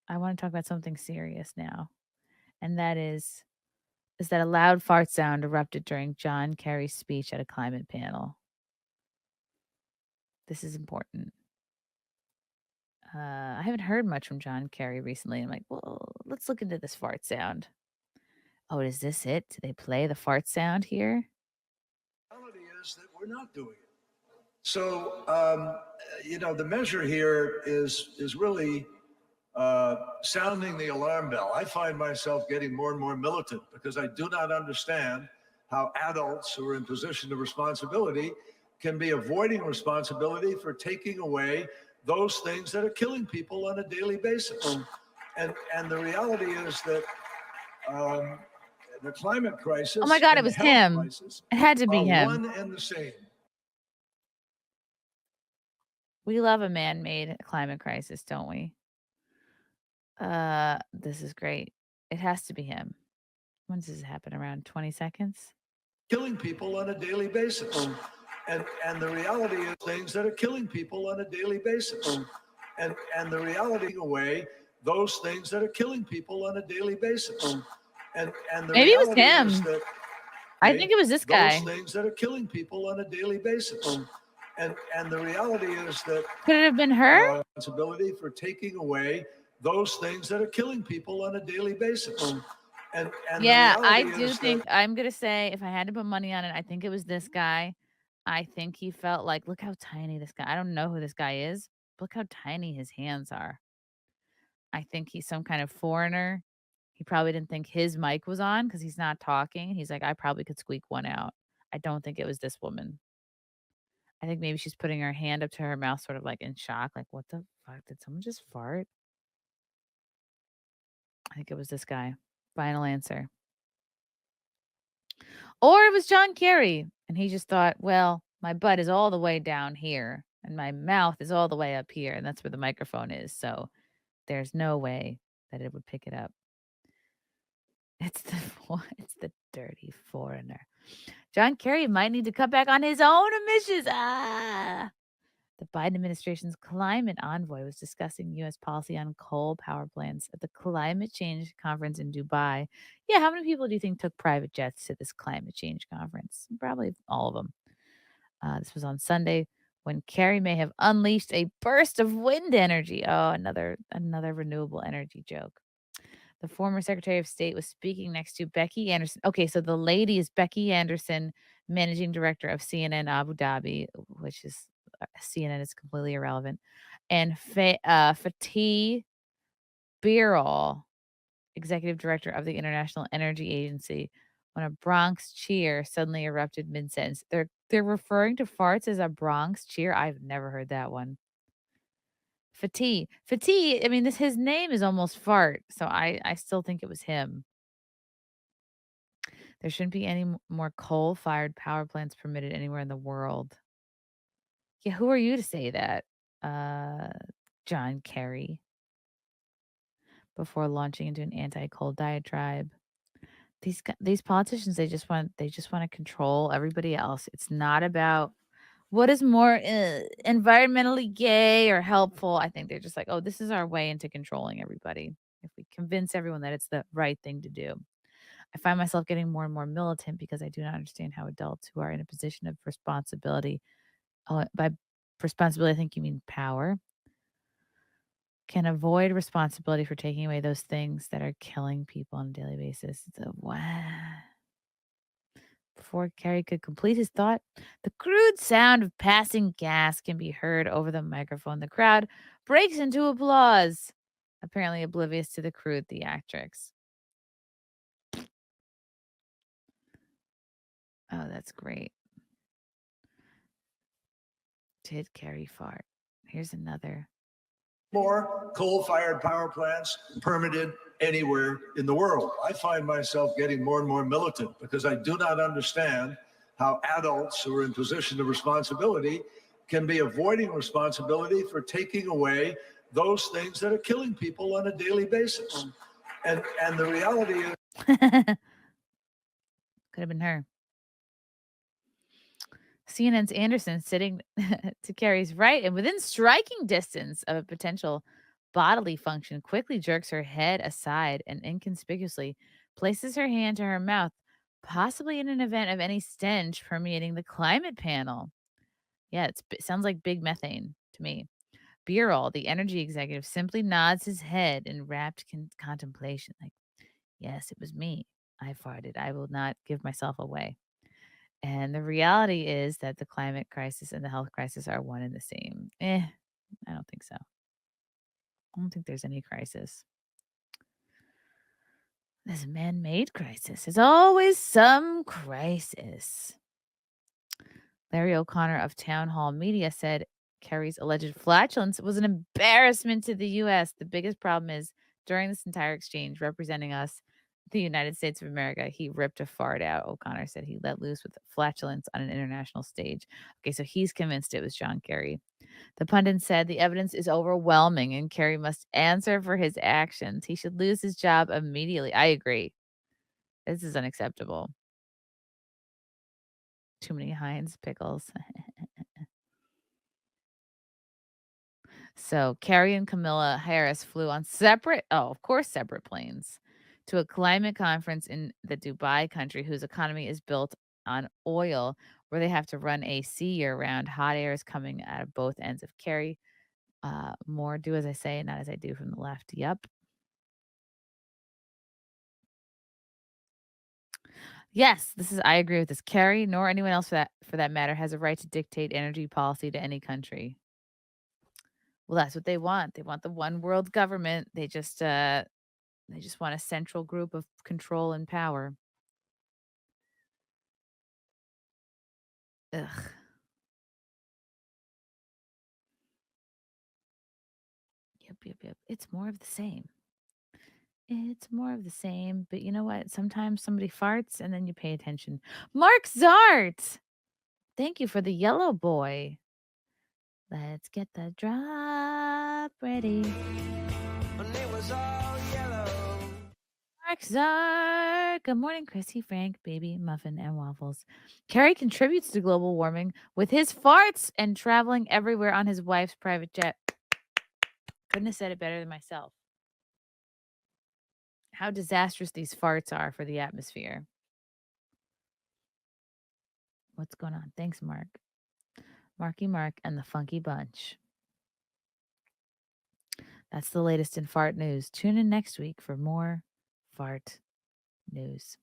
I want to talk about something serious now, and that is that a loud fart sound erupted during John Kerry's speech at a climate panel. This is important. I haven't heard much from John Kerry recently. I'm like, well, let's look into this fart sound. Oh, is this it? Do they play the fart sound here? The reality is that we're not doing it. So, the measure here is really sounding the alarm bell. I find myself getting more and more militant because I do not understand how adults who are in position of responsibility can be avoiding responsibility for taking away those things that are killing people on a daily basis. And the reality is that the climate Oh my crisis God, it and the was health him. crisis It had to be are him. one and the same. We love a man-made climate crisis, don't we? This is great. It has to be him. When does this happen? Around 20 seconds? Killing people on a daily basis. And the reality is things that are killing people on a daily basis. And the reality away those things that are killing people on a daily basis. And the Maybe it was reality is him. that I think it was this those guy. things that are killing people on a daily basis. And the reality is that Could it have been her? responsibility for taking away those things that are killing people on a daily basis. And the Yeah, I reality do is that think I'm gonna say if I had to put money on it, I think it was this guy. I think he felt like, look how tiny this guy. I don't know who this guy is. But look how tiny his hands are. I think he's some kind of foreigner. He probably didn't think his mic was on because he's not talking. He's like, I probably could squeak one out. I don't think it was this woman. I think maybe she's putting her hand up to her mouth, sort of like in shock, like, what the fuck? Did someone just fart? I think it was this guy. Final answer. Or it was John Kerry, and he just thought, well, my butt is all the way down here, and my mouth is all the way up here, and that's where the microphone is. So there's no way that it would pick it up. It's the it's the dirty foreigner. John Kerry might need to cut back on his own emissions. Ah. The Biden administration's climate envoy was discussing U.S. policy on coal power plants at the climate change conference in Dubai. Yeah, how many people do you think took private jets to this climate change conference? Probably all of them. This was on Sunday when Kerry may have unleashed a burst of wind energy. Oh, another renewable energy joke. The former Secretary of State was speaking next to Becky Anderson. Okay, so the lady is Becky Anderson, managing director of CNN Abu Dhabi, which is CNN is completely irrelevant, and Fatih Birol, executive director of the International Energy Agency, when a Bronx cheer suddenly erupted mid-sentence. They're referring to farts as a Bronx cheer. I've never heard that one. Fatih, I mean, his name is almost fart, so I still think it was him. There shouldn't be any more coal-fired power plants permitted anywhere in the world. Yeah, who are you to say that? Uh, John Kerry, before launching into an anti-coal diatribe. These politicians, they just wanna control everybody else. It's not about what is more, environmentally gay or helpful. I think they're just like, "Oh, this is our way into controlling everybody. If we convince everyone that it's the right thing to do." I find myself getting more and more militant because I do not understand how adults who are in a position of responsibility, by responsibility, I think you mean power, can avoid responsibility for taking away those things that are killing people on a daily basis. So, what? Before Kerry could complete his thought, the crude sound of passing gas can be heard over the microphone. The crowd breaks into applause, apparently oblivious to the crude theatrics. Oh, that's great. Did Kerry fart? Here's another. more coal-fired power plants permitted anywhere in the world. I find myself getting more and more militant because I do not understand how adults who are in position of responsibility can be avoiding responsibility for taking away those things that are killing people on a daily basis. And the reality is Could have been her. CNN's Anderson sitting to Kerry's right and within striking distance of a potential bodily function, quickly jerks her head aside and inconspicuously places her hand to her mouth, possibly in an event of any stench permeating the climate panel. Yeah, it sounds like big methane to me. Birol, the energy executive, simply nods his head in rapt contemplation, like, yes, it was me. I farted. I will not give myself away. And the reality is that the climate crisis and the health crisis are one and the same. I don't think so. I don't think there's any crisis. There's a man made crisis. There's always some crisis. Larry O'Connor of Town Hall Media said Kerry's alleged flatulence was an embarrassment to the U.S. The biggest problem is during this entire exchange, representing us, the United States of America, he ripped a fart out. O'Connor said he let loose with flatulence on an international stage. Okay, so he's convinced it was John Kerry. The pundit said the evidence is overwhelming and Kerry must answer for his actions. He should lose his job immediately. I agree. This is unacceptable. Too many Heinz pickles. So Kerry and Camilla Harris flew on of course, separate planes to a climate conference in the Dubai country whose economy is built on oil, where they have to run AC year round. Hot air is coming out of both ends of Kerry. More do as I say, not as I do from the left. Yep. Yes, I agree with this. Kerry, nor anyone else for that matter, has a right to dictate energy policy to any country. Well, that's what they want. They want the one world government. They just want a central group of control and power. Ugh. Yep. It's more of the same. It's more of the same, but you know what? Sometimes somebody farts and then you pay attention. Mark Zart! Thank you for the yellow boy. Let's get the drop ready. And it was all yellow. Mark Zart. Good morning, Chrissy, Frank, Baby, Muffin, and Waffles. Kerry contributes to global warming with his farts and traveling everywhere on his wife's private jet. Couldn't have said it better than myself. How disastrous these farts are for the atmosphere. What's going on? Thanks, Mark. Marky Mark and the Funky Bunch. That's the latest in fart news. Tune in next week for more fart news.